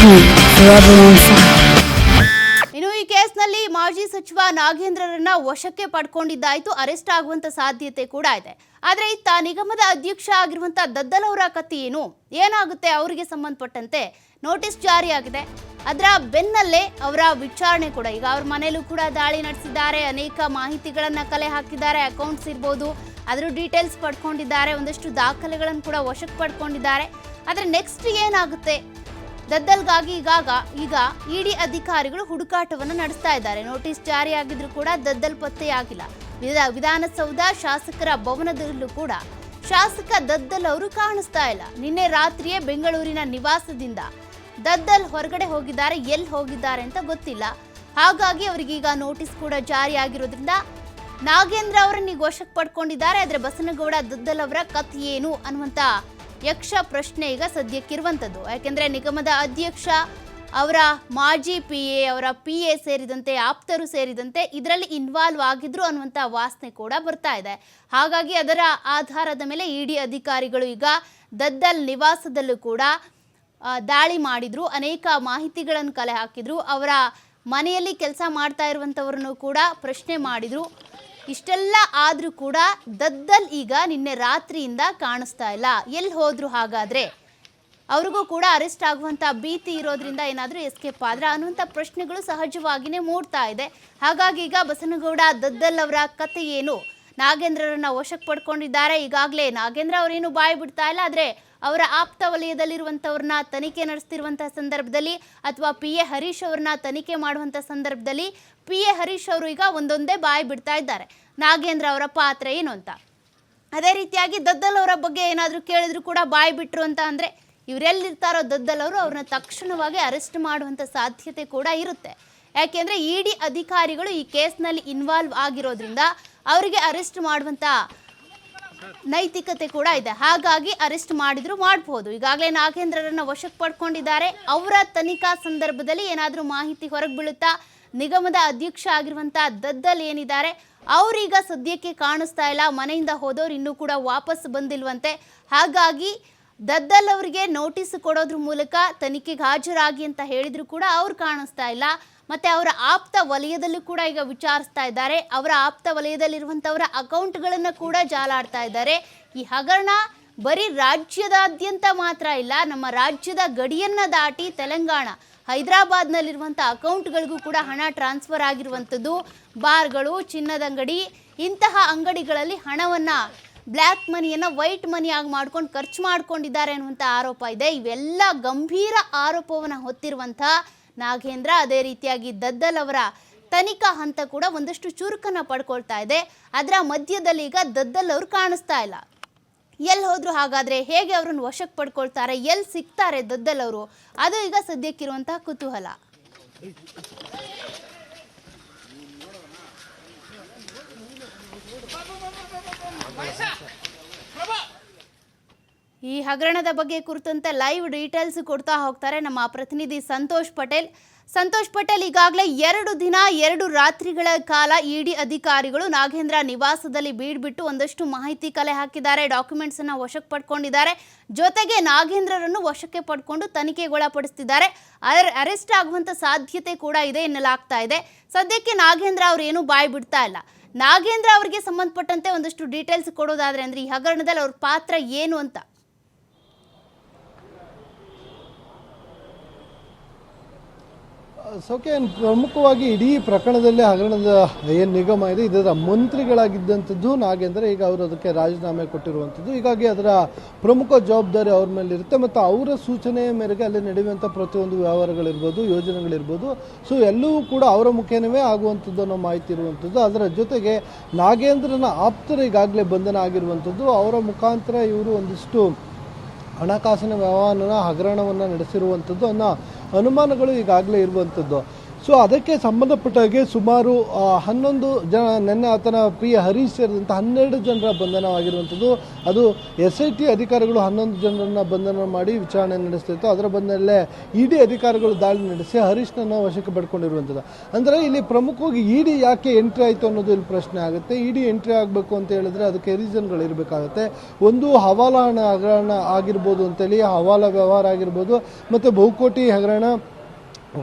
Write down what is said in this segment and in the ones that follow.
forever on fire. ಇನ್ನು ಈ ಕೇಸ್ನಲ್ಲಿ ಮಾಜಿ ಸಚಿವ ನಾಗೇಂದ್ರರನ್ನ ವಶಕ್ಕೆ ಪಡ್ಕೊಂಡಿದ್ದಾಯ್ತು, ಅರೆಸ್ಟ್ ಆಗುವಂತ ಸಾಧ್ಯತೆ ಕೂಡ ಇದೆ. ಆದ್ರೆ ಇತ್ತ ನಿಗಮದ ಅಧ್ಯಕ್ಷ ಆಗಿರುವಂತ ದದ್ದಲ್ ಅವರ ಕಥೆ ಏನಾಗುತ್ತೆ ಅವರಿಗೆ ಸಂಬಂಧಪಟ್ಟಂತೆ ನೋಟಿಸ್ ಜಾರಿಯಾಗಿದೆ. ಅದರ ಬೆನ್ನಲ್ಲೇ ಅವರ ವಿಚಾರಣೆ ಕೂಡ ಈಗ ಅವ್ರ ಮನೆಯಲ್ಲೂ ಕೂಡ ದಾಳಿ ನಡೆಸಿದ್ದಾರೆ, ಅನೇಕ ಮಾಹಿತಿಗಳನ್ನ ಕಲೆ ಹಾಕಿದ್ದಾರೆ, ಅಕೌಂಟ್ಸ್ ಇರ್ಬೋದು ಅದರ ಡೀಟೇಲ್ಸ್ ಪಡ್ಕೊಂಡಿದ್ದಾರೆ, ಒಂದಷ್ಟು ದಾಖಲೆಗಳನ್ನು ಕೂಡ ವಶಕ್ಕೆ ಪಡ್ಕೊಂಡಿದ್ದಾರೆ. ಆದ್ರೆ ನೆಕ್ಸ್ಟ್ ಏನಾಗುತ್ತೆ ದದ್ದಲ್ಗಾಗಿ ಈಗ ಇಡಿ ಅಧಿಕಾರಿಗಳು ಹುಡುಕಾಟವನ್ನು ನಡೆಸ್ತಾ ಇದ್ದಾರೆ. ನೋಟಿಸ್ ಜಾರಿಯಾಗಿದ್ರು ಕೂಡ ದದ್ದಲ್ ಪತ್ತೆಯಾಗಿಲ್ಲ. ವಿಧಾನಸೌಧ ಶಾಸಕರ ಭವನದಲ್ಲೂ ಕೂಡ ಶಾಸಕ ದದ್ದಲ್ ಅವರು ಕಾಣಿಸ್ತಾ ಇಲ್ಲ. ನಿನ್ನೆ ರಾತ್ರಿಯೇ ಬೆಂಗಳೂರಿನ ನಿವಾಸದಿಂದ ದದ್ದಲ್ ಹೊರಗಡೆ ಹೋಗಿದ್ದಾರೆ, ಎಲ್ಲಿ ಹೋಗಿದ್ದಾರೆ ಅಂತ ಗೊತ್ತಿಲ್ಲ. ಹಾಗಾಗಿ ಅವರಿಗೀಗ ನೋಟಿಸ್ ಕೂಡ ಜಾರಿಯಾಗಿರೋದ್ರಿಂದ ನಾಗೇಂದ್ರ ಅವರನ್ನ ಈಗ ವಶಕ್ಕೆ ಪಡ್ಕೊಂಡಿದ್ದಾರೆ. ಆದರೆ ಬಸನಗೌಡ ದದ್ದಲ್ ಅವರ ಕಥೆ ಏನು ಅನ್ನುವಂಥ ಯಕ್ಷ ಪ್ರಶ್ನೆ ಈಗ ಸದ್ಯಕ್ಕಿರುವಂಥದ್ದು. ಯಾಕೆಂದರೆ ನಿಗಮದ ಅಧ್ಯಕ್ಷ, ಅವರ ಮಾಜಿ PA, ಅವರ PA ಸೇರಿದಂತೆ ಆಪ್ತರು ಸೇರಿದಂತೆ ಇದರಲ್ಲಿ ಇನ್ವಾಲ್ವ್ ಆಗಿದ್ರು ಅನ್ನುವಂಥ ವಾಸನೆ ಕೂಡ ಬರ್ತಾ ಇದೆ. ಹಾಗಾಗಿ ಅದರ ಆಧಾರದ ಮೇಲೆ ಇಡಿ ಅಧಿಕಾರಿಗಳು ಈಗ ದದ್ದಲ್ ನಿವಾಸದಲ್ಲೂ ಕೂಡ ದಾಳಿ ಮಾಡಿದ್ರು, ಅನೇಕ ಮಾಹಿತಿಗಳನ್ನು ಕಲೆ ಹಾಕಿದ್ರು, ಅವರ ಮನೆಯಲ್ಲಿ ಕೆಲಸ ಮಾಡ್ತಾ ಇರುವಂಥವ್ರನ್ನು ಕೂಡ ಪ್ರಶ್ನೆ ಮಾಡಿದ್ರು. ಇಷ್ಟೆಲ್ಲ ಆದರೂ ಕೂಡ ದದ್ದಲ್ ಈಗ ನಿನ್ನೆ ರಾತ್ರಿಯಿಂದ ಕಾಣಿಸ್ತಾ ಇಲ್ಲ. ಎಲ್ಲಿ ಹೋದ್ರು ಹಾಗಾದರೆ? ಅವ್ರಿಗೂ ಕೂಡ ಅರೆಸ್ಟ್ ಆಗುವಂಥ ಭೀತಿ ಇರೋದ್ರಿಂದ ಏನಾದರೂ ಎಸ್ಕೇಪ್ ಆದ್ರೆ ಅನ್ನುವಂಥ ಪ್ರಶ್ನೆಗಳು ಸಹಜವಾಗಿಯೇ ಮೂಡ್ತಾ ಇದೆ. ಹಾಗಾಗಿ ಈಗ ಬಸನಗೌಡ ದದ್ದಲ್ ಅವರ ಕಥೆ ಏನು? ನಾಗೇಂದ್ರರನ್ನ ವಶಕ್ಕೆ ಪಡ್ಕೊಂಡಿದ್ದಾರೆ. ಈಗಾಗಲೇ ನಾಗೇಂದ್ರ ಅವರೇನು ಬಾಯಿ ಬಿಡ್ತಾ ಇಲ್ಲ, ಆದರೆ ಅವರ ಆಪ್ತ ವಲಯದಲ್ಲಿರುವಂಥವ್ರನ್ನ ತನಿಖೆ ನಡೆಸ್ತಿರುವಂಥ ಸಂದರ್ಭದಲ್ಲಿ ಅಥವಾ PA ಹರೀಶ್ ಅವ್ರನ್ನ ತನಿಖೆ ಮಾಡುವಂಥ ಸಂದರ್ಭದಲ್ಲಿ PA ಹರೀಶ್ ಅವರು ಈಗ ಒಂದೊಂದೇ ಬಾಯಿ ಬಿಡ್ತಾ ಇದ್ದಾರೆ, ನಾಗೇಂದ್ರ ಅವರ ಪಾತ್ರ ಏನು ಅಂತ. ಅದೇ ರೀತಿಯಾಗಿ ದದ್ದಲ್ ಅವರ ಬಗ್ಗೆ ಏನಾದರೂ ಕೇಳಿದ್ರು ಕೂಡ ಬಾಯಿ ಬಿಟ್ರು ಅಂತ ಅಂದರೆ ಇವರೆಲ್ಲಿರ್ತಾರೋ ದದ್ದಲ್ ಅವರು ಅವ್ರನ್ನ ತಕ್ಷಣವಾಗಿ ಅರೆಸ್ಟ್ ಮಾಡುವಂಥ ಸಾಧ್ಯತೆ ಕೂಡ ಇರುತ್ತೆ. ಯಾಕೆಂದರೆ ಇಡಿ ಅಧಿಕಾರಿಗಳು ಈ ಕೇಸ್ನಲ್ಲಿ ಇನ್ವಾಲ್ವ್ ಆಗಿರೋದ್ರಿಂದ ಅವರಿಗೆ ಅರೆಸ್ಟ್ ಮಾಡುವಂಥ ನೈತಿಕತೆ ಕೂಡ ಇದೆ. ಹಾಗಾಗಿ ಅರೆಸ್ಟ್ ಮಾಡಿದ್ರು ಮಾಡಬಹುದು. ಈಗಾಗಲೇ ನಾಗೇಂದ್ರರನ್ನ ವಶಕ್ಕೆ ಪಡ್ಕೊಂಡಿದ್ದಾರೆ. ಅವರ ತನಿಖಾ ಸಂದರ್ಭದಲ್ಲಿ ಏನಾದರೂ ಮಾಹಿತಿ ಹೊರಗೆ ಬೀಳುತ್ತಾ? ನಿಗಮದ ಅಧ್ಯಕ್ಷ ಆಗಿರುವಂಥ ದದ್ದಲ್ ಏನಿದ್ದಾರೆ ಅವರೀಗ ಸದ್ಯಕ್ಕೆ ಕಾಣಿಸ್ತಾ ಇಲ್ಲ. ಮನೆಯಿಂದ ಹೋದವ್ರು ಇನ್ನೂ ಕೂಡ ವಾಪಸ್ ಬಂದಿಲ್ವಂತೆ. ಹಾಗಾಗಿ ದದ್ದಲ್ ಅವರಿಗೆ ನೋಟಿಸ್ ಕೊಡೋದ್ರ ಮೂಲಕ ತನಿಖೆಗೆ ಹಾಜರಾಗಿ ಅಂತ ಹೇಳಿದ್ರು ಕೂಡ ಅವ್ರು ಕಾಣಿಸ್ತಾ ಇಲ್ಲ. ಮತ್ತು ಅವರ ಆಪ್ತ ವಲಯದಲ್ಲೂ ಕೂಡ ಈಗ ವಿಚಾರಿಸ್ತಾ ಇದ್ದಾರೆ. ಅವರ ಆಪ್ತ ವಲಯದಲ್ಲಿರುವಂಥವರ ಅಕೌಂಟ್ಗಳನ್ನು ಕೂಡ ಜಾಲಾಡ್ತಾ ಇದ್ದಾರೆ. ಈ ಹಗರಣ ಬರೀ ರಾಜ್ಯದಾದ್ಯಂತ ಮಾತ್ರ ಇಲ್ಲ, ನಮ್ಮ ರಾಜ್ಯದ ಗಡಿಯನ್ನು ದಾಟಿ ತೆಲಂಗಾಣ ಹೈದರಾಬಾದ್ನಲ್ಲಿರುವಂಥ ಅಕೌಂಟ್ಗಳಿಗೂ ಕೂಡ ಹಣ ಟ್ರಾನ್ಸ್ಫರ್ ಆಗಿರುವಂಥದ್ದು. ಬಾರ್ಗಳು, ಚಿನ್ನದ ಅಂಗಡಿ, ಇಂತಹ ಅಂಗಡಿಗಳಲ್ಲಿ ಹಣವನ್ನು ಬ್ಲ್ಯಾಕ್ ಮನಿಯನ್ನು ವೈಟ್ ಮನಿಯಾಗಿ ಮಾಡ್ಕೊಂಡು ಖರ್ಚು ಮಾಡ್ಕೊಂಡಿದ್ದಾರೆ ಅನ್ನುವಂಥ ಆರೋಪ ಇದೆ. ಇವೆಲ್ಲ ಗಂಭೀರ ಆರೋಪವನ್ನು ಹೊತ್ತಿರುವಂಥ ನಾಗೇಂದ್ರ, ಅದೇ ರೀತಿಯಾಗಿ ದದ್ದಲ್ ಅವರ ತನಿಖಾ ಹಂತ ಕೂಡ ಒಂದಷ್ಟು ಚುರುಕನ್ನು ಪಡ್ಕೊಳ್ತಾ ಇದೆ. ಅದರ ಮಧ್ಯದಲ್ಲಿ ಈಗ ದದ್ದಲ್ ಅವರು ಕಾಣಿಸ್ತಾ ಇಲ್ಲ. ಎಲ್ಲಿ ಹೋದ್ರು ಹಾಗಾದರೆ? ಹೇಗೆ ಅವ್ರನ್ನ ವಶಕ್ಕೆ ಪಡ್ಕೊಳ್ತಾರೆ? ಎಲ್ಲಿ ಸಿಗ್ತಾರೆ ದದ್ದಲ್ ಅವರು? ಅದು ಈಗ ಸದ್ಯಕ್ಕಿರುವಂತಹ ಕುತೂಹಲ. ಈ ಹಗರಣದ ಬಗ್ಗೆ ಕುರಿತಂತೆ ಲೈವ್ ಡೀಟೇಲ್ಸ್ ಕೊಡ್ತಾ ಹೋಗ್ತಾರೆ ನಮ್ಮ ಪ್ರತಿನಿಧಿ ಸಂತೋಷ್ ಪಟೇಲ್. ಈಗಾಗಲೇ 2 ದಿನ 2 ರಾತ್ರಿಗಳ ಕಾಲ ಇಡಿ ಅಧಿಕಾರಿಗಳು ನಾಗೇಂದ್ರ ನಿವಾಸದಲ್ಲಿ ಬೀಡ್ಬಿಟ್ಟು ಒಂದಷ್ಟು ಮಾಹಿತಿ ಕಲೆ ಹಾಕಿದ್ದಾರೆ, ಡಾಕ್ಯುಮೆಂಟ್ಸ್ ಅನ್ನು ವಶಕ್ಕೆ ಪಡ್ಕೊಂಡಿದ್ದಾರೆ. ಜೊತೆಗೆ ನಾಗೇಂದ್ರರನ್ನು ವಶಕ್ಕೆ ಪಡ್ಕೊಂಡು ತನಿಖೆಗೊಳಪಡಿಸ್ತಿದ್ದಾರೆ. ಅರೆಸ್ಟ್ ಆಗುವಂಥ ಸಾಧ್ಯತೆ ಕೂಡ ಇದೆ ಎನ್ನಲಾಗ್ತಾ ಇದೆ. ಸದ್ಯಕ್ಕೆ ನಾಗೇಂದ್ರ ಅವರು ಏನು ಬಾಯಿ ಬಿಡ್ತಾ ಇಲ್ಲ. ನಾಗೇಂದ್ರ ಅವರಿಗೆ ಸಂಬಂಧಪಟ್ಟಂತೆ ಒಂದಷ್ಟು ಡೀಟೇಲ್ಸ್ ಕೊಡೋದಾದ್ರೆ ಅಂದ್ರೆ ಈ ಹಗರಣದಲ್ಲಿ ಅವ್ರ ಪಾತ್ರ ಏನು ಅಂತ. ಸೌಖ್ಯ ಪ್ರಮುಖವಾಗಿ ಇಡೀ ಪ್ರಕರಣದಲ್ಲಿ ಹಗರಣದ ಏನು ನಿಗಮ ಇದೆ ಇದರ ಮಂತ್ರಿಗಳಾಗಿದ್ದಂಥದ್ದು ನಾಗೇಂದ್ರ. ಈಗ ಅವರು ಅದಕ್ಕೆ ರಾಜೀನಾಮೆ ಕೊಟ್ಟಿರುವಂಥದ್ದು. ಹೀಗಾಗಿ ಅದರ ಪ್ರಮುಖ ಜವಾಬ್ದಾರಿ ಅವ್ರ ಮೇಲೆ ಇರುತ್ತೆ ಮತ್ತು ಅವರ ಸೂಚನೆಯ ಮೇರೆಗೆ ಅಲ್ಲಿ ನಡೆಯುವಂಥ ಪ್ರತಿಯೊಂದು ವ್ಯವಹಾರಗಳಿರ್ಬೋದು, ಯೋಜನೆಗಳಿರ್ಬೋದು, ಸೊ ಎಲ್ಲವೂ ಕೂಡ ಅವರ ಮುಖೇನವೇ ಆಗುವಂಥದ್ದು ಅನ್ನೋ ಮಾಹಿತಿ ಇರುವಂಥದ್ದು. ಅದರ ಜೊತೆಗೆ ನಾಗೇಂದ್ರನ ಆಪ್ತರು ಈಗಾಗಲೇ ಬಂಧನ ಆಗಿರುವಂಥದ್ದು. ಅವರ ಮುಖಾಂತರ ಇವರು ಒಂದಿಷ್ಟು ಹಣಕಾಸಿನ ವ್ಯವಹಾರ ಹಗರಣವನ್ನು ನಡೆಸಿರುವಂಥದ್ದು ಅನ್ನೋ ಅನುಮಾನಗಳು ಈಗಾಗಲೇ ಇರುವಂಥದ್ದು. ಸೊ ಅದಕ್ಕೆ ಸಂಬಂಧಪಟ್ಟಾಗೆ ಸುಮಾರು 11 ಜನ ನಿನ್ನೆ ಆತನ ಪ್ರಿಯ ಹರೀಶ್ ಸೇರಿದಂತೆ 12 ಜನರ ಬಂಧನವಾಗಿರುವಂಥದ್ದು. ಅದು SIT ಅಧಿಕಾರಿಗಳು 11 ಜನರನ್ನು ಬಂಧನ ಮಾಡಿ ವಿಚಾರಣೆ ನಡೆಸ್ತಿತ್ತು. ಅದರ ಬೆನ್ನಲ್ಲೇ ED ಅಧಿಕಾರಿಗಳು ದಾಳಿ ನಡೆಸಿ ಹರೀಶ್ನನ್ನು ವಶಕ್ಕೆ ಪಡ್ಕೊಂಡಿರುವಂಥದ್ದು. ಅಂದರೆ ಇಲ್ಲಿ ಪ್ರಮುಖವಾಗಿ ED ಯಾಕೆ ಎಂಟ್ರಿ ಆಯಿತು ಅನ್ನೋದು ಇಲ್ಲಿ ಪ್ರಶ್ನೆ ಆಗುತ್ತೆ. ED ಎಂಟ್ರಿ ಆಗಬೇಕು ಅಂತ ಹೇಳಿದ್ರೆ ಅದಕ್ಕೆ ರೀಸನ್ಗಳು ಇರಬೇಕಾಗುತ್ತೆ. ಒಂದು ಹವಾಲಾ ಹಗರಣ ಆಗಿರ್ಬೋದು ಅಂತೇಳಿ, ಹವಾಲಾ ವ್ಯವಹಾರ ಆಗಿರ್ಬೋದು, ಮತ್ತು ಬಹುಕೋಟಿ ಹಗರಣ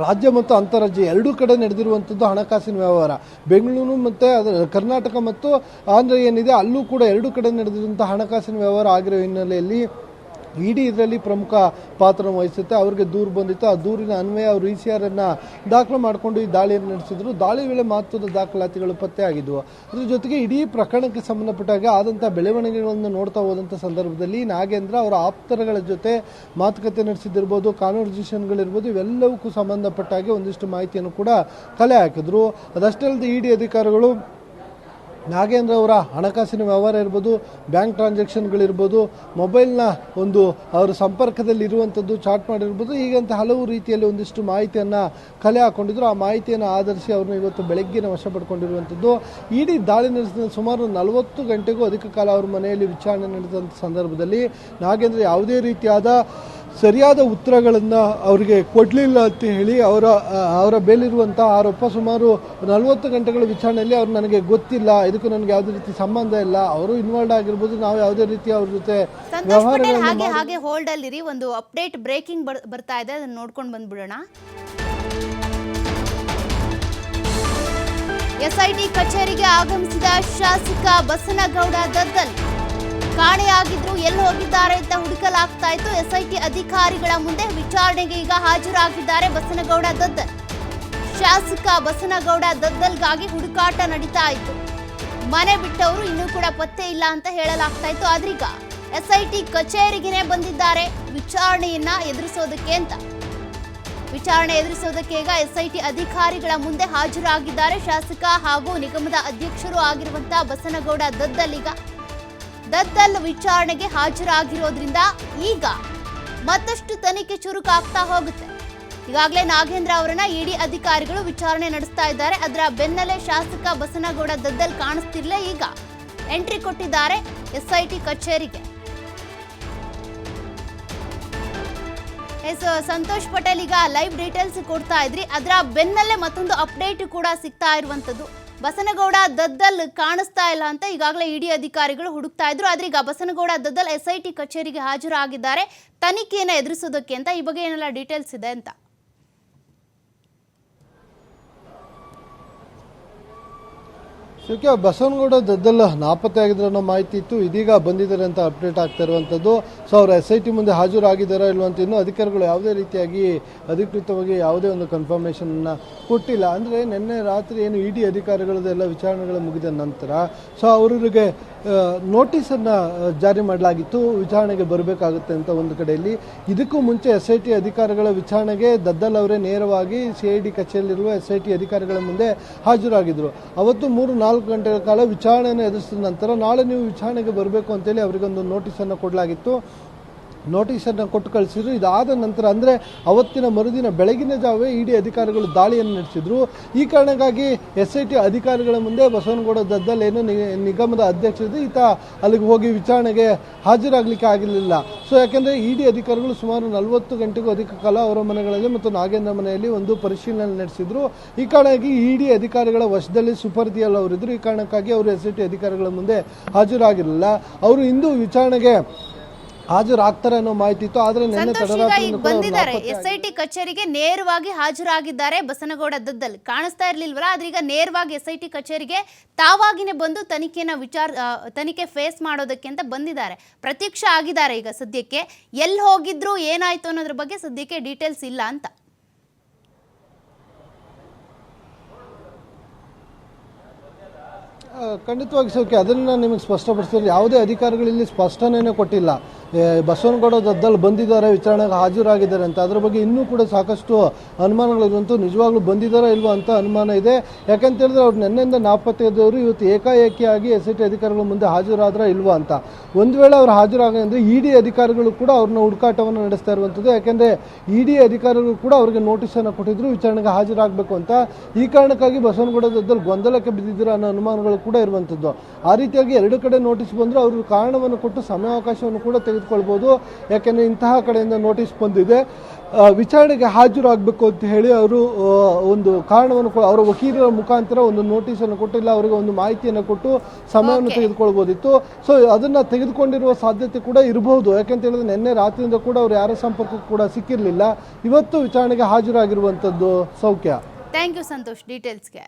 ರಾಜ್ಯ ಮತ್ತು ಅಂತಾರಾಜ್ಯ ಎರಡೂ ಕಡೆ ನಡೆದಿರುವಂಥದ್ದು ಹಣಕಾಸಿನ ವ್ಯವಹಾರ. ಬೆಂಗಳೂರು ಮತ್ತು ಕರ್ನಾಟಕ ಮತ್ತು ಆಂಧ್ರ ಏನಿದೆ ಅಲ್ಲೂ ಕೂಡ ಎರಡೂ ಕಡೆ ನಡೆದಿರುವಂಥ ಹಣಕಾಸಿನ ವ್ಯವಹಾರ ಆಗಿರೋ ಹಿನ್ನೆಲೆಯಲ್ಲಿ ED ಇದರಲ್ಲಿ ಪ್ರಮುಖ ಪಾತ್ರ ವಹಿಸುತ್ತೆ. ಅವ್ರಿಗೆ ದೂರು ಬಂದಿತ್ತು. ಆ ದೂರಿನ ಅನ್ವಯ ಅವರು ECR ಅನ್ನು ದಾಖಲು ಮಾಡಿಕೊಂಡು ಈ ದಾಳಿಯನ್ನು ನಡೆಸಿದ್ರು. ದಾಳಿ ವೇಳೆ ಮಹತ್ವದ ದಾಖಲಾತಿಗಳು ಪತ್ತೆ ಆಗಿದ್ವು. ಅದ್ರ ಜೊತೆಗೆ ಇಡೀ ಪ್ರಕರಣಕ್ಕೆ ಸಂಬಂಧಪಟ್ಟಾಗ ಆದಂಥ ಬೆಳವಣಿಗೆಗಳನ್ನು ನೋಡ್ತಾ ಹೋದಂಥ ಸಂದರ್ಭದಲ್ಲಿ ನಾಗೇಂದ್ರ ಅವರ ಆಪ್ತರಗಳ ಜೊತೆ ಮಾತುಕತೆ ನಡೆಸಿದಿರ್ಬೋದು, ಕಾನ್ವರ್ಸೇಷನ್ಗಳಿರ್ಬೋದು, ಇವೆಲ್ಲವಕ್ಕೂ ಸಂಬಂಧಪಟ್ಟಾಗೆ ಒಂದಿಷ್ಟು ಮಾಹಿತಿಯನ್ನು ಕೂಡ ಕಲೆ ಹಾಕಿದ್ರು. ಅದಷ್ಟೇ ಅಲ್ಲದೆ ED ಅಧಿಕಾರಿಗಳು ನಾಗೇಂದ್ರ ಅವರ ಹಣಕಾಸಿನ ವ್ಯವಹಾರ ಇರ್ಬೋದು, ಬ್ಯಾಂಕ್ ಟ್ರಾನ್ಸಾಕ್ಷನ್ಗಳಿರ್ಬೋದು, ಮೊಬೈಲ್ನ ಒಂದು ಅವರ ಸಂಪರ್ಕದಲ್ಲಿ ಇರುವಂಥದ್ದು ಚಾಟ್ ಮಾಡಿರ್ಬೋದು, ಹೀಗಂತ ಹಲವು ರೀತಿಯಲ್ಲಿ ಒಂದಿಷ್ಟು ಮಾಹಿತಿಯನ್ನು ಕಲೆ ಹಾಕ್ಕೊಂಡಿದ್ರು. ಆ ಮಾಹಿತಿಯನ್ನು ಆಧರಿಸಿ ಅವ್ರನ್ನ ಇವತ್ತು ಬೆಳಗ್ಗಿನ ವಶ ಪಡ್ಕೊಂಡಿರುವಂಥದ್ದು. ED ದಾಳಿ ನಡೆಸಿದ ಸುಮಾರು 40 ಗಂಟೆಗೂ ಅಧಿಕ ಕಾಲ ಅವ್ರ ಮನೆಯಲ್ಲಿ ವಿಚಾರಣೆ ನಡೆದಂಥ ಸಂದರ್ಭದಲ್ಲಿ ನಾಗೇಂದ್ರ ಯಾವುದೇ ರೀತಿಯಾದ ಸರಿಯಾದ ಉತ್ತರಗಳನ್ನು ಅವರಿಗೆ ಕೊಡಲಿಲ್ಲ ಅಂತ ಹೇಳಿ ಅವರ ಮೇಲಿರುವಂಥ ಆರೋಪ. ಸುಮಾರು 40 ಗಂಟೆಗಳ ವಿಚಾರಣೆಯಲ್ಲಿ ಅವ್ರು ನನಗೆ ಗೊತ್ತಿಲ್ಲ, ಇದಕ್ಕೂ ನನಗೆ ಯಾವುದೇ ರೀತಿ ಸಂಬಂಧ ಇಲ್ಲ, ಅವರು ಇನ್ವಾಲ್ವ್ ಆಗಿರ್ಬೋದು, ನಾವು ಯಾವುದೇ ರೀತಿ ಅವ್ರ ಜೊತೆ ಹಾಗೆ ಹೋಲ್ಡ್ ಅಲ್ಲಿರಿ. ಒಂದು ಅಪ್ಡೇಟ್ ಬ್ರೇಕಿಂಗ್ ಬರ್ತಾ ಇದೆ, ಅದನ್ನ ನೋಡ್ಕೊಂಡು ಬಂದ್ಬಿಡೋಣ. SIT ಕಚೇರಿಗೆ ಆಗಮಿಸಿದ ಶಾಸಕ ಬಸನಗೌಡ ದದ್ದಲ್ ಕಾಣೆಯಾಗಿದ್ರು, ಎಲ್ಲಿ ಹೋಗಿದ್ದಾರೆ ಅಂತ ಹುಡುಕಲಾಗ್ತಾ ಇತ್ತು. SIT ಅಧಿಕಾರಿಗಳ ಮುಂದೆ ವಿಚಾರಣೆಗೆ ಈಗ ಹಾಜರಾಗಿದ್ದಾರೆ ಬಸನಗೌಡ ದದ್ದಲ್. ಶಾಸಕ ಬಸನಗೌಡ ದದ್ದಲ್ಗಾಗಿ ಹುಡುಕಾಟ ನಡೀತಾ ಇತ್ತು. ಮನೆ ಬಿಟ್ಟವರು ಇನ್ನೂ ಕೂಡ ಪತ್ತೆ ಇಲ್ಲ ಅಂತ ಹೇಳಲಾಗ್ತಾ ಇತ್ತು. ಆದ್ರೀಗ SIT ಕಚೇರಿಗೆನೆ ಬಂದಿದ್ದಾರೆ ವಿಚಾರಣೆಯನ್ನ ಎದುರಿಸೋದಕ್ಕೆ ಅಂತ. ವಿಚಾರಣೆ ಎದುರಿಸೋದಕ್ಕೆ ಈಗ SIT ಅಧಿಕಾರಿಗಳ ಮುಂದೆ ಹಾಜರಾಗಿದ್ದಾರೆ ಶಾಸಕ ಹಾಗೂ ನಿಗಮದ ಅಧ್ಯಕ್ಷರು ಆಗಿರುವಂತಹ ಬಸನಗೌಡ ದದ್ದಲ್. ಈಗ ದದ್ದಲ್ ವಿಚಾರಣೆಗೆ ಹಾಜರಾಗಿರೋದ್ರಿಂದ ಈಗ ಮತ್ತಷ್ಟು ತನಿಖೆ ಚುರುಕಾಗ್ತಾ ಹೋಗುತ್ತೆ. ಈಗಾಗಲೇ ನಾಗೇಂದ್ರ ಅವರನ್ನ ED ಅಧಿಕಾರಿಗಳು ವಿಚಾರಣೆ ನಡೆಸ್ತಾ ಇದ್ದಾರೆ. ಅದರ ಬೆನ್ನಲ್ಲೇ ಶಾಸಕ ಬಸನಗೌಡ ದದ್ದಲ್ ಕಾಣಿಸ್ತಿರ್ಲೇ ಈಗ ಎಂಟ್ರಿ ಕೊಟ್ಟಿದ್ದಾರೆ SIT ಕಚೇರಿಗೆ. ಸಂತೋಷ್ ಪಟೇಲ್ ಈಗ ಲೈವ್ ಡೀಟೇಲ್ಸ್ ಕೊಡ್ತಾ ಇದ್ರಿ. ಅದರ ಬೆನ್ನಲ್ಲೇ ಮತ್ತೊಂದು ಅಪ್ಡೇಟ್ ಕೂಡ ಸಿಗ್ತಾ ಇರುವಂತದ್ದು. ಬಸನಗೌಡ ದದ್ದಲ್ ಕಾಣಿಸ್ತಾ ಇಲ್ಲ ಅಂತ ಈಗಾಗಲೇ ED ಅಧಿಕಾರಿಗಳು ಹುಡುಕ್ತಾ ಇದ್ರು. ಆದ್ರೆ ಈಗ ಬಸನಗೌಡ ದದ್ದಲ್ SIT ಕಚೇರಿಗೆ ಹಾಜರಾಗಿದ್ದಾರೆ ತನಿಖೆಯನ್ನು ಎದುರಿಸೋದಕ್ಕೆ ಅಂತ. ಈ ಬಗ್ಗೆ ಏನೆಲ್ಲ ಡೀಟೇಲ್ಸ್ ಇದೆ ಅಂತ ಬಸವನಗೌಡ ದದ್ದಲ್ ನಾಪತ್ತೆ ಆಗಿದ್ರೆ ಅನ್ನೋ ಮಾಹಿತಿ ಇತ್ತು. ಇದೀಗ ಬಂದಿದ್ದಾರೆ ಅಂತ ಅಪ್ಡೇಟ್ ಆಗ್ತಾ ಇರುವಂಥದ್ದು. ಸೊ ಅವರು SIT ಮುಂದೆ ಹಾಜರಾಗಿದ್ದಾರಾ ಇಲ್ವಂತ ಇನ್ನೂ ಅಧಿಕಾರಿಗಳು ಯಾವುದೇ ರೀತಿಯಾಗಿ ಅಧಿಕೃತವಾಗಿ ಯಾವುದೇ ಒಂದು ಕನ್ಫರ್ಮೇಷನ್ನ ಕೊಟ್ಟಿಲ್ಲ. ಅಂದರೆ ನಿನ್ನೆ ರಾತ್ರಿ ಏನು ED ಅಧಿಕಾರಿಗಳದೆಲ್ಲ ವಿಚಾರಣೆಗಳು ಮುಗಿದ ನಂತರ ಸೊ ಅವರಿಗೆ ನೋಟಿಸನ್ನು ಜಾರಿ ಮಾಡಲಾಗಿತ್ತು, ವಿಚಾರಣೆಗೆ ಬರಬೇಕಾಗುತ್ತೆ ಅಂತ ಒಂದು ಕಡೆಯಲ್ಲಿ. ಇದಕ್ಕೂ ಮುಂಚೆ SIT ಅಧಿಕಾರಿಗಳ ವಿಚಾರಣೆಗೆ ದದ್ದಲ್ ಅವರೇ ನೇರವಾಗಿ CID ಕಚೇರಿಯಲ್ಲಿರುವ SIT ಅಧಿಕಾರಿಗಳ ಮುಂದೆ ಹಾಜರಾಗಿದ್ದರು. ಅವತ್ತು 3-4 ಗಂಟೆಗಳ ಕಾಲ ವಿಚಾರಣೆಯನ್ನು ಎದುರಿಸಿದ ನಂತರ ನಾಳೆ ನೀವು ವಿಚಾರಣೆಗೆ ಬರಬೇಕು ಅಂತೇಳಿ ಅವರಿಗೊಂದು ನೋಟಿಸನ್ನು ಕೊಡಲಾಗಿತ್ತು. ನೋಟಿಸನ್ನು ಕೊಟ್ಟು ಕಳಿಸಿದ್ರು. ಇದಾದ ನಂತರ ಅಂದರೆ ಅವತ್ತಿನ ಮರುದಿನ ಬೆಳಗಿನ ಜಾವೇ ED ಅಧಿಕಾರಿಗಳು ದಾಳಿಯನ್ನು ನಡೆಸಿದ್ರು. ಈ ಕಾರಣಕ್ಕಾಗಿ SIT ಅಧಿಕಾರಿಗಳ ಮುಂದೆ ಬಸವನಗೌಡ ದದ್ದಲ್ ಏನು ನಿಗಮದ ಅಧ್ಯಕ್ಷರಿದ್ದು ಈತ ಅಲ್ಲಿಗೆ ಹೋಗಿ ವಿಚಾರಣೆಗೆ ಹಾಜರಾಗಲಿಕ್ಕೆ ಆಗಿರಲಿಲ್ಲ. ಸೊ ಯಾಕೆಂದರೆ ED ಅಧಿಕಾರಿಗಳು ಸುಮಾರು 40 ಗಂಟೆಗೂ ಅಧಿಕ ಕಾಲ ಅವರ ಮನೆಗಳಲ್ಲಿ ಮತ್ತು ನಾಗೇಂದ್ರ ಮನೆಯಲ್ಲಿ ಒಂದು ಪರಿಶೀಲನೆ ನಡೆಸಿದ್ರು. ಈ ಕಾರಣಕ್ಕಾಗಿ ED ಅಧಿಕಾರಿಗಳ ವಶದಲ್ಲಿ ಸುಪರ್ದಿಯಲ್ಲಿ ಅವರಿದ್ದರು. ಈ ಕಾರಣಕ್ಕಾಗಿ ಅವರು SIT ಅಧಿಕಾರಿಗಳ ಮುಂದೆ ಹಾಜರಾಗಿರಲಿಲ್ಲ. ಅವರು ಇಂದು ವಿಚಾರಣೆಗೆ ಹಾಜರಾಗ್ತಾರೆ ಅನ್ನೋ ಮಾಹಿತಿ ಇತ್ತು. ಆದ್ರೆ ಬಂದಿದ್ದಾರೆ SIT ಕಚೇರಿಗೆ ನೇರವಾಗಿ ಹಾಜರಾಗಿದ್ದಾರೆ ಬಸನಗೌಡ ದದ್ದಲ್. ಕಾಣಿಸ್ತಾ ಇರ್ಲಿಲ್ವಲ್ಲ, ಆದ್ರೆ ಈಗ ನೇರವಾಗಿ SIT ಕಚೇರಿಗೆ ತಾವಾಗಿನೇ ಬಂದು ತನಿಖೆ ಫೇಸ್ ಮಾಡೋದಕ್ಕೆ ಅಂತ ಬಂದಿದ್ದಾರೆ. ಪ್ರತ್ಯಕ್ಷ ಆಗಿದ್ದಾರೆ. ಈಗ ಸದ್ಯಕ್ಕೆ ಎಲ್ಲಿ ಹೋಗಿದ್ರು ಏನಾಯ್ತು ಅನ್ನೋದ್ರ ಬಗ್ಗೆ ಸದ್ಯಕ್ಕೆ ಡೀಟೇಲ್ಸ್ ಇಲ್ಲ ಅಂತ. ಖಂಡಿತವಾಗಿ ಸೌಖ್ಯ ಅದನ್ನು ನಿಮಗೆ ಸ್ಪಷ್ಟಪಡಿಸಿದ್ರೆ ಯಾವುದೇ ಅಧಿಕಾರಿಗಳು ಇಲ್ಲಿ ಸ್ಪಷ್ಟನೆಯೇ ಕೊಟ್ಟಿಲ್ಲ. ಬಸವನಗೌಡ ದದ್ದಲ್ ಬಂದಿದ್ದಾರೆ, ವಿಚಾರಣೆಗೆ ಹಾಜರಾಗಿದ್ದಾರೆ ಅಂತ. ಅದ್ರ ಬಗ್ಗೆ ಇನ್ನೂ ಕೂಡ ಸಾಕಷ್ಟು ಅನುಮಾನಗಳಿರುವಂಥ, ನಿಜವಾಗ್ಲೂ ಬಂದಿದ್ದಾರಾ ಇಲ್ವಾ ಅಂತ ಅನುಮಾನ ಇದೆ. ಯಾಕಂತ ಹೇಳಿದ್ರೆ ಅವ್ರು ನಿನ್ನೆಯಿಂದ ನಾಪತ್ತೆ ಇದ್ದವರು ಇವತ್ತು ಏಕಾಏಕಿಯಾಗಿ SIT ಅಧಿಕಾರಿಗಳ ಮುಂದೆ ಹಾಜರಾದ್ರ ಇಲ್ವಾ ಅಂತ. ಒಂದು ವೇಳೆ ಅವ್ರು ಹಾಜರಾಗಂದ್ರೆ ED ಅಧಿಕಾರಿಗಳು ಕೂಡ ಅವ್ರನ್ನ ಹುಡುಕಾಟವನ್ನು ನಡೆಸ್ತಾ ಇರುವಂಥದ್ದು. ಯಾಕೆಂದರೆ ED ಅಧಿಕಾರಿಗಳು ಕೂಡ ಅವರಿಗೆ ನೋಟಿಸನ್ನು ಕೊಟ್ಟಿದ್ರು ವಿಚಾರಣೆಗೆ ಹಾಜರಾಗಬೇಕು ಅಂತ. ಈ ಕಾರಣಕ್ಕಾಗಿ ಬಸವನಗೌಡ ದದ್ದಲ್ ಗೊಂದಲಕ್ಕೆ ಬಿದ್ದಿದ್ದೀರಾ ಅನ್ನೋ ಅನುಮಾನಗಳು ಕೂಡ ಇರುವಂಥದ್ದು. ಆ ರೀತಿಯಾಗಿ ಎರಡು ಕಡೆ ನೋಟಿಸ್ ಬಂದರೂ ಅವರು ಕಾರಣವನ್ನು ಕೊಟ್ಟು ಸಮಯಾವಕಾಶವನ್ನು ಕೂಡ ತೆಗೆದುಕೊಳ್ಬೋದು. ಯಾಕೆಂದರೆ ಇಂತಹ ಕಡೆಯಿಂದ ನೋಟಿಸ್ ಬಂದಿದೆ, ವಿಚಾರಣೆಗೆ ಹಾಜರಾಗಬೇಕು ಅಂತ ಹೇಳಿ ಅವರು ಒಂದು ಕಾರಣವನ್ನು ಅವರ ವಕೀಲರ ಮುಖಾಂತರ ಒಂದು ನೋಟಿಸನ್ನು ಕೊಟ್ಟಿಲ್ಲ, ಅವರಿಗೆ ಒಂದು ಮಾಹಿತಿಯನ್ನು ಕೊಟ್ಟು ಸಮಯವನ್ನು ತೆಗೆದುಕೊಳ್ಬೋದಿತ್ತು. ಸೊ ಅದನ್ನು ತೆಗೆದುಕೊಂಡಿರುವ ಸಾಧ್ಯತೆ ಕೂಡ ಇರಬಹುದು. ಯಾಕೆಂತ ಹೇಳಿದ್ರೆ ನಿನ್ನೆ ರಾತ್ರಿಯಿಂದ ಕೂಡ ಅವರು ಯಾರ ಸಂಪರ್ಕಕ್ಕೂ ಕೂಡ ಸಿಕ್ಕಿರಲಿಲ್ಲ. ಇವತ್ತು ವಿಚಾರಣೆಗೆ ಹಾಜರಾಗಿರುವಂಥದ್ದು. ಸೌಖ್ಯ. Thank you Santosh ಡೀಟೇಲ್ಸ್ಗೆ.